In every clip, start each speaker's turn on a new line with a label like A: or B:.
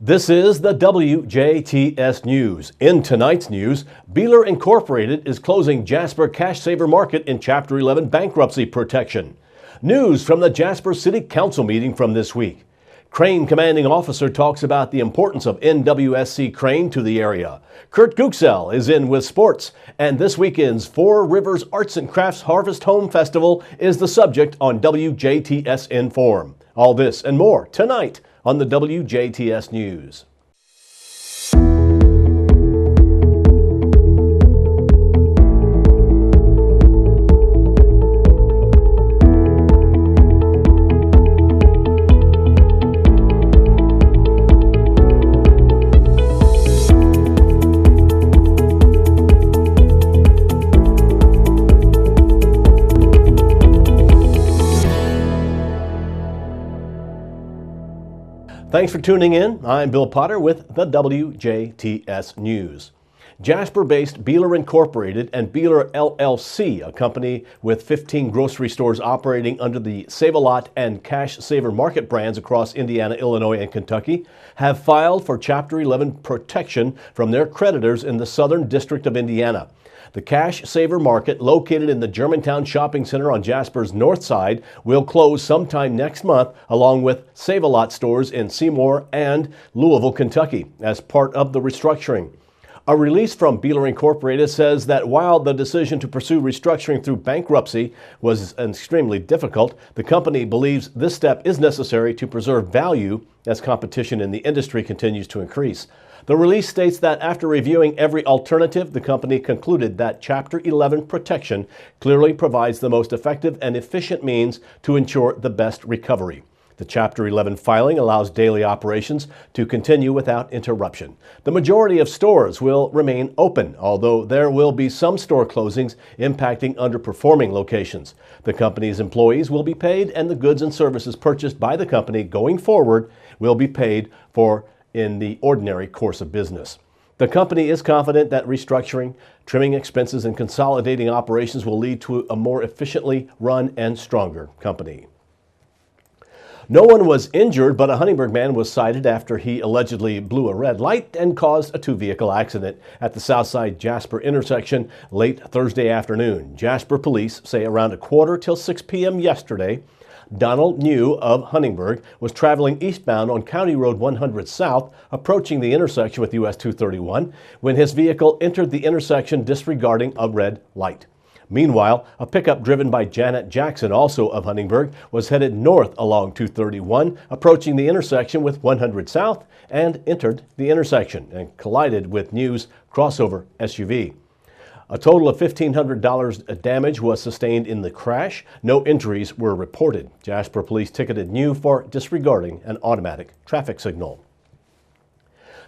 A: This is the WJTS News. In tonight's news, Beeler Incorporated is closing Jasper Cash Saver Market in Chapter 11 bankruptcy protection. News from the Jasper City Council meeting from this week. Crane Commanding Officer talks about the importance of NWSC Crane to the area. Kurt Guxell is in with sports, and this weekend's Four Rivers Arts and Crafts Harvest Home Festival is the subject on WJTS Inform. All this and more tonight on the WJTS News. Thanks for tuning in. I'm Bill Potter with the WJTS News. Jasper-based Beeler Incorporated and Beeler LLC, a company with 15 grocery stores operating under the Save-A-Lot and Cash Saver Market brands across Indiana, Illinois, and Kentucky, have filed for Chapter 11 protection from their creditors in the Southern District of Indiana. The Cash Saver Market, located in the Germantown Shopping Center on Jasper's north side, will close sometime next month, along with Save-A-Lot stores in Seymour and Louisville, Kentucky, as part of the restructuring. A release from Beeler Incorporated says that while the decision to pursue restructuring through bankruptcy was extremely difficult, the company believes this step is necessary to preserve value as competition in the industry continues to increase. The release states that after reviewing every alternative, the company concluded that Chapter 11 protection clearly provides the most effective and efficient means to ensure the best recovery. The Chapter 11 filing allows daily operations to continue without interruption. The majority of stores will remain open, although there will be some store closings impacting underperforming locations. The company's employees will be paid, and the goods and services purchased by the company going forward will be paid for in the ordinary course of business. The company is confident that restructuring, trimming expenses, and consolidating operations will lead to a more efficiently run and stronger company. No one was injured, but a Huntingburg man was cited after he allegedly blew a red light and caused a two-vehicle accident at the Southside Jasper intersection late Thursday afternoon. Jasper police say around 6 p.m. yesterday, Donald New of Huntingburg was traveling eastbound on County Road 100 South, approaching the intersection with US 231, when his vehicle entered the intersection disregarding a red light. Meanwhile, a pickup driven by Janet Jackson, also of Huntingburg, was headed north along 231, approaching the intersection with 100 South, and entered the intersection and collided with New's crossover SUV. A total of $1,500 damage was sustained in the crash. No injuries were reported. Jasper police ticketed New for disregarding an automatic traffic signal.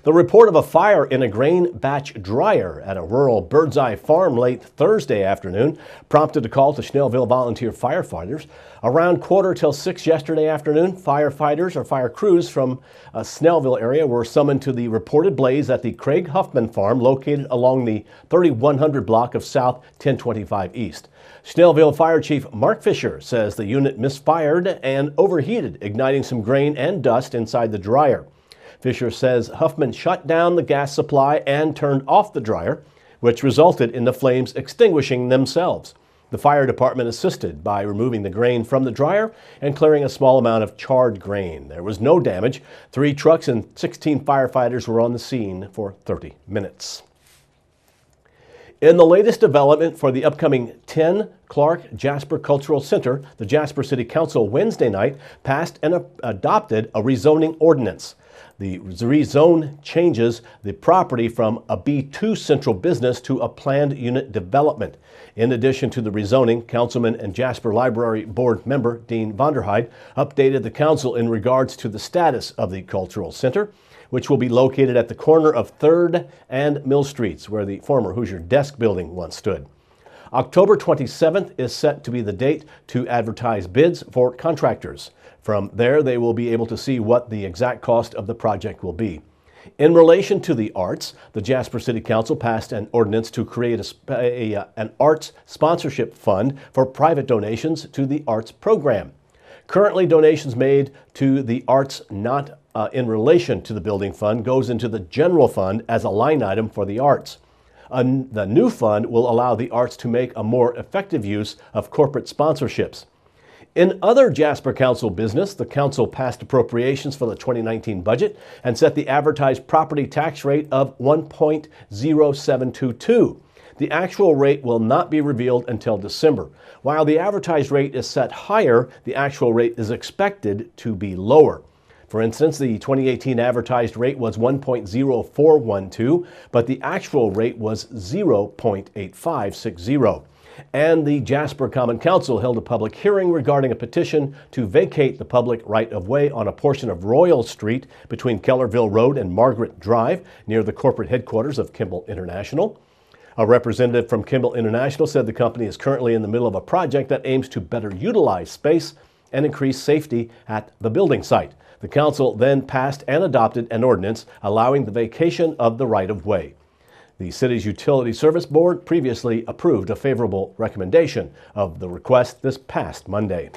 A: The report of a fire in a grain batch dryer at a rural Birdseye farm late Thursday afternoon prompted a call to Snellville volunteer firefighters. Around 6:15 yesterday afternoon, firefighters or fire crews from a Snellville area were summoned to the reported blaze at the Craig Huffman farm located along the 3100 block of South 1025 East. Snellville Fire Chief Mark Fisher says the unit misfired and overheated, igniting some grain and dust inside the dryer. Fisher says Huffman shut down the gas supply and turned off the dryer, which resulted in the flames extinguishing themselves. The fire department assisted by removing the grain from the dryer and clearing a small amount of charred grain. There was no damage. 3 trucks and 16 firefighters were on the scene for 30 minutes. In the latest development for the upcoming 10 Clark Jasper Cultural Center, the Jasper City Council Wednesday night passed and adopted a rezoning ordinance. The rezone changes the property from a B2 central business to a planned unit development. In addition to the rezoning, Councilman and Jasper Library Board member Dean Vonderheide updated the council in regards to the status of the Cultural Center, which will be located at the corner of 3rd and Mill Streets, where the former Hoosier Desk building once stood. October 27th is set to be the date to advertise bids for contractors. From there, they will be able to see what the exact cost of the project will be. In relation to the arts, the Jasper City Council passed an ordinance to create an arts sponsorship fund for private donations to the arts program. Currently, donations made to the arts not in relation to the building fund goes into the general fund as a line item for the arts. The new fund will allow the arts to make a more effective use of corporate sponsorships. In other Jasper Council business, the council passed appropriations for the 2019 budget and set the advertised property tax rate of 1.0722. The actual rate will not be revealed until December. While the advertised rate is set higher, the actual rate is expected to be lower. For instance, the 2018 advertised rate was 1.0412, but the actual rate was 0.8560. And the Jasper Common Council held a public hearing regarding a petition to vacate the public right-of-way on a portion of Royal Street between Kellerville Road and Margaret Drive near the corporate headquarters of Kimball International. A representative from Kimball International said the company is currently in the middle of a project that aims to better utilize space and increase safety at the building site. The council then passed and adopted an ordinance allowing the vacation of the right-of-way. The city's Utility Service Board previously approved a favorable recommendation of the request this past Monday.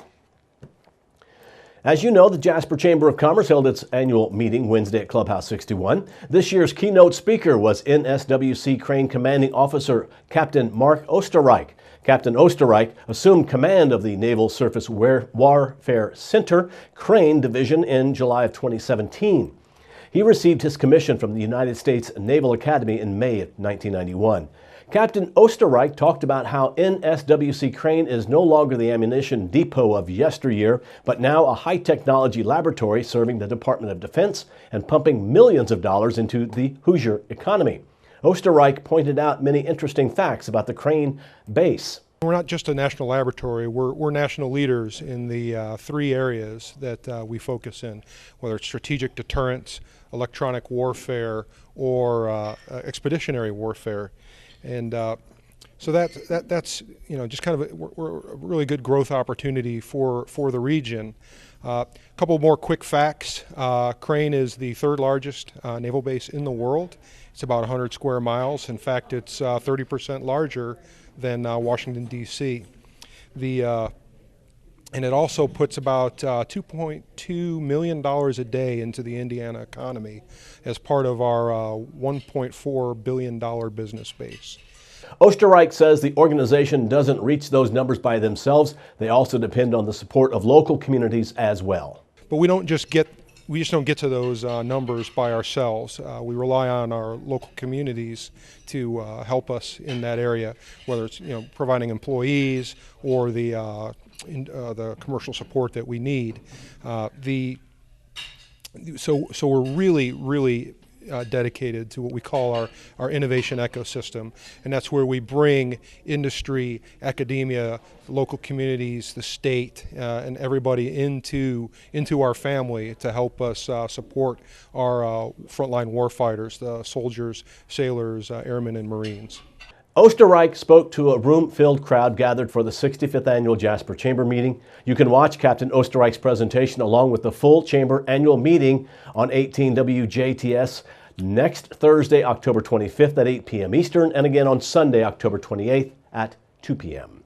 A: As you know, the Jasper Chamber of Commerce held its annual meeting Wednesday at Clubhouse 61. This year's keynote speaker was NSWC Crane Commanding Officer Captain Mark Osterreich. Captain Osterreich assumed command of the Naval Surface Warfare Center Crane Division in July of 2017. He received his commission from the United States Naval Academy in May of 1991. Captain Osterreich talked about how NSWC Crane is no longer the ammunition depot of yesteryear, but now a high-technology laboratory serving the Department of Defense and pumping millions of dollars into the Hoosier economy. Osterreich pointed out many interesting facts about the Crane base.
B: We're not just a national laboratory, we're national leaders in the three areas that we focus in, whether it's strategic deterrence, electronic warfare, or expeditionary warfare. And so that's just kind of we're a really good growth opportunity for the region. A couple more quick facts. Crane is the third largest naval base in the world. It's about 100 square miles. In fact, it's 30% larger than Washington, D.C. And it also puts about $2.2 million a day into the Indiana economy as part of our $1.4 billion business base.
A: Osterreich says the organization doesn't reach those numbers by themselves. They also depend on the support of local communities as well.
B: But we just don't get to those numbers by ourselves. We rely on our local communities to help us in that area, whether it's providing employees or the commercial support that we need. So we're really dedicated to what we call our innovation ecosystem, and that's where we bring industry, academia, local communities, the state, and everybody into our family to help us support our frontline warfighters, the soldiers, sailors, airmen, and Marines.
A: Osterreich spoke to a room-filled crowd gathered for the 65th Annual Jasper Chamber Meeting. You can watch Captain Osterreich's presentation along with the full Chamber Annual Meeting on 18 WJTS next Thursday, October 25th at 8 p.m. Eastern, and again on Sunday, October 28th at 2 p.m.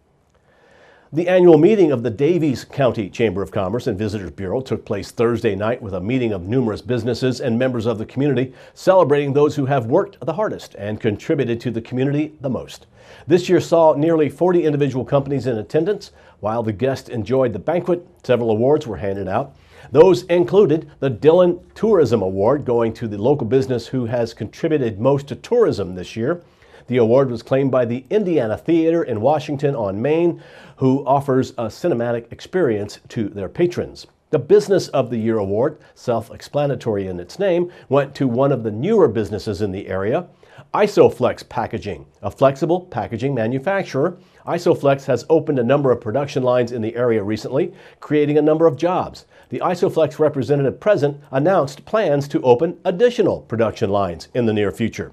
A: The annual meeting of the Daviess County Chamber of Commerce and Visitors Bureau took place Thursday night with a meeting of numerous businesses and members of the community celebrating those who have worked the hardest and contributed to the community the most. This year saw nearly 40 individual companies in attendance. While the guests enjoyed the banquet, several awards were handed out. Those included the Dillon Tourism Award, going to the local business who has contributed most to tourism this year. The award was claimed by the Indiana Theater in Washington on Main, who offers a cinematic experience to their patrons. The Business of the Year award, self-explanatory in its name, went to one of the newer businesses in the area, Isoflex Packaging, a flexible packaging manufacturer. Isoflex has opened a number of production lines in the area recently, creating a number of jobs. The Isoflex representative present announced plans to open additional production lines in the near future.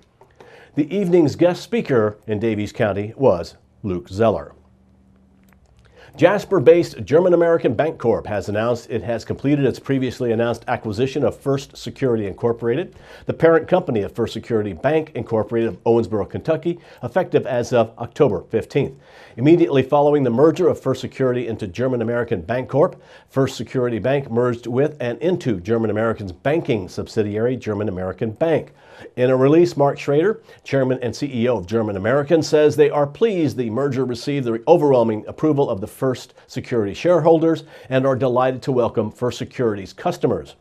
A: The evening's guest speaker in Daviess County was Luke Zeller. Jasper-based German-American Bancorp has announced it has completed its previously announced acquisition of First Security Incorporated, the parent company of First Security Bank Incorporated of Owensboro, Kentucky, effective as of October 15th. Immediately following the merger of First Security into German-American Bancorp, First Security Bank merged with and into German-American's banking subsidiary, German-American Bank. In a release, Mark Schrader, chairman and CEO of German-American, says they are pleased the merger received the overwhelming approval of the First Security shareholders and are delighted to welcome First Security's customers,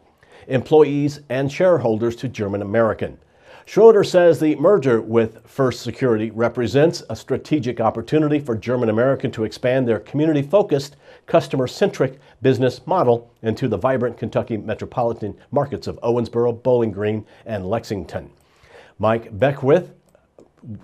A: employees, and shareholders to German-American. Schroeder says the merger with First Security represents a strategic opportunity for German-American to expand their community-focused, customer-centric business model into the vibrant Kentucky metropolitan markets of Owensboro, Bowling Green, and Lexington. Mike Beckwith,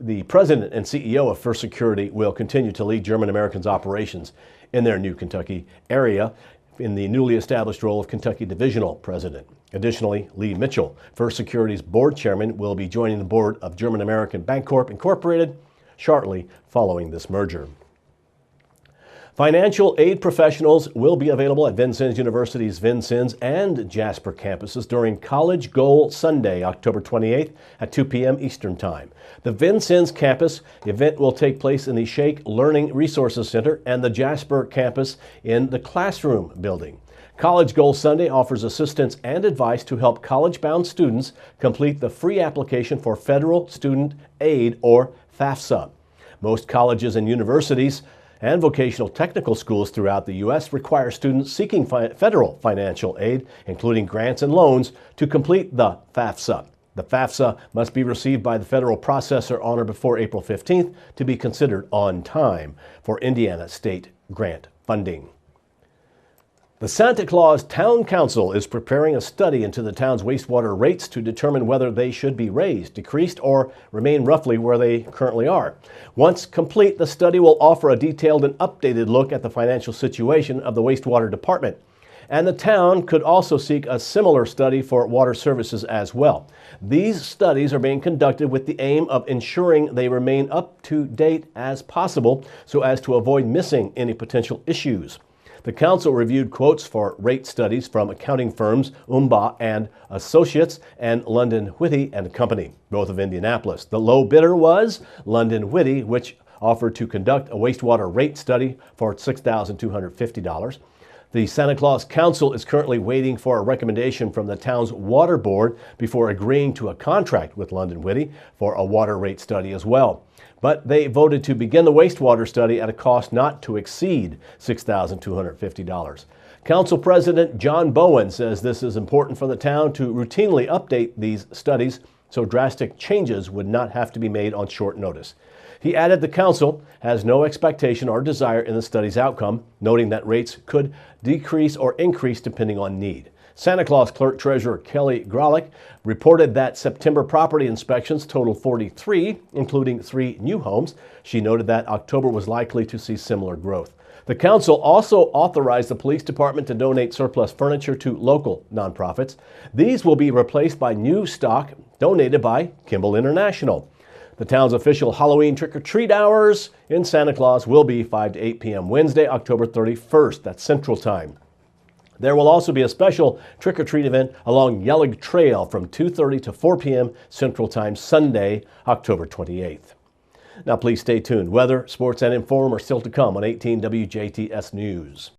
A: the president and CEO of First Security, will continue to lead German-American's operations in their new Kentucky area in the newly established role of Kentucky Divisional President. Additionally, Lee Mitchell, First Security's board chairman, will be joining the board of German-American Bancorp Incorporated shortly following this merger. Financial aid professionals will be available at Vincennes University's Vincennes and Jasper campuses during College Goal Sunday, October 28th at 2 p.m. Eastern Time. The Vincennes campus event will take place in the Shake Learning Resources Center and the Jasper campus in the Classroom building. College Goal Sunday offers assistance and advice to help college-bound students complete the free application for Federal Student Aid, or FAFSA. Most colleges and universities and vocational technical schools throughout the U.S. require students seeking federal financial aid, including grants and loans, to complete the FAFSA. The FAFSA must be received by the federal processor on or before April 15th to be considered on time for Indiana state grant funding. The Santa Claus Town Council is preparing a study into the town's wastewater rates to determine whether they should be raised, decreased, or remain roughly where they currently are. Once complete, the study will offer a detailed and updated look at the financial situation of the wastewater department. And the town could also seek a similar study for water services as well. These studies are being conducted with the aim of ensuring they remain up to date as possible so as to avoid missing any potential issues. The council reviewed quotes for rate studies from accounting firms Umba and Associates and London Whitty and Company, both of Indianapolis. The low bidder was London Whitty, which offered to conduct a wastewater rate study for $6,250. The Santa Claus Council is currently waiting for a recommendation from the town's water board before agreeing to a contract with London Whitty for a water rate study as well. But they voted to begin the wastewater study at a cost not to exceed $6,250. Council President John Bowen says this is important for the town to routinely update these studies so drastic changes would not have to be made on short notice. He added the council has no expectation or desire in the study's outcome, noting that rates could decrease or increase depending on need. Santa Claus Clerk Treasurer Kelly Grolick reported that September property inspections totaled 43, including 3 new homes. She noted that October was likely to see similar growth. The council also authorized the police department to donate surplus furniture to local nonprofits. These will be replaced by new stock donated by Kimball International. The town's official Halloween trick-or-treat hours in Santa Claus will be 5 to 8 p.m. Wednesday, October 31st. That's Central Time. There will also be a special trick-or-treat event along Yellig Trail from 2:30 to 4 p.m. Central Time Sunday, October 28th. Now please stay tuned. Weather, sports, and inform are still to come on 18 WJTS News.